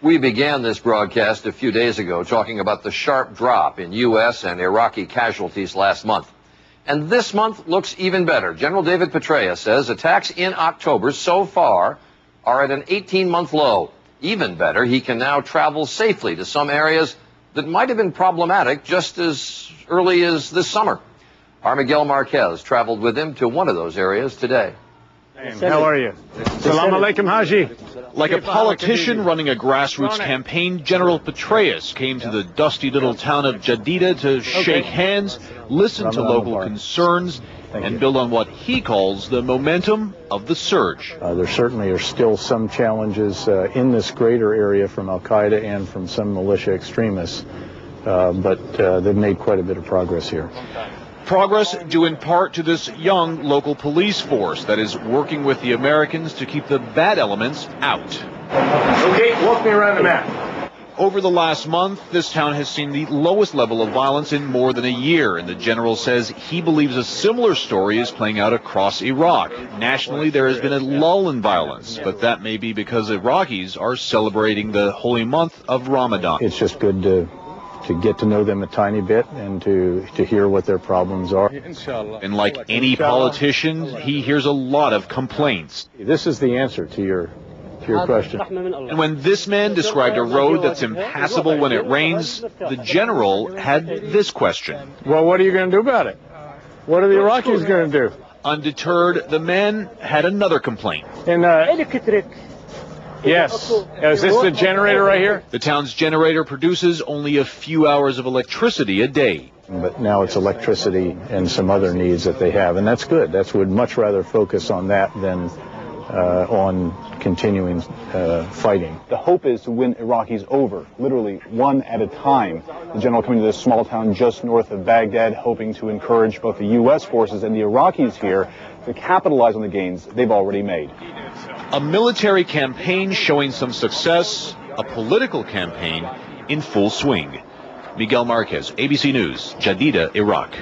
We began this broadcast a few days ago talking about the sharp drop in U.S. and Iraqi casualties last month. And this month looks even better. General David Petraeus says attacks in October so far are at an 18-month low. Even better, he can now travel safely to some areas that might have been problematic just as early as this summer. Our MIGUEL MARQUEZ traveled with him to one of those areas today. How are you? Salam alaikum, Haji. Like a politician running a grassroots campaign, General Petraeus came to the dusty little town of Jadidah to shake hands, listen to local concerns, and build on what he calls the momentum of the surge. There certainly are still some challenges in this greater area from Al-Qaeda and from some militia extremists, but they've made quite a bit of progress here. Progress due in part to this young local police force that is working with the Americans to keep the bad elements out. Okay, walk me around the map. Over the last month, this town has seen the lowest level of violence in more than a year, and the general says he believes a similar story is playing out across Iraq. Nationally, there has been a lull in violence, but that may be because Iraqis are celebrating the holy month of Ramadan. It's just good to get to know them a tiny bit and to hear what their problems are. And like any politician, he hears a lot of complaints. This is the answer to your question. And when this man described a road that's impassable when it rains, the general had this question. Well, what are you going to do about it? What are the Iraqis going to do? Undeterred, the man had another complaint. Yes. Is this the generator right here? The town's generator produces only a few hours of electricity a day. But now it's electricity and some other needs that they have, and that's good. That's would much rather focus on that than on continuing fighting. The hope is to win Iraqis over, literally one at a time. The general coming to this small town just north of Baghdad, hoping to encourage both the U.S. forces and the Iraqis here to capitalize on the gains they've already made. A military campaign showing some success, a political campaign in full swing. MIGUEL MARQUEZ, ABC News, Jadidah, Iraq.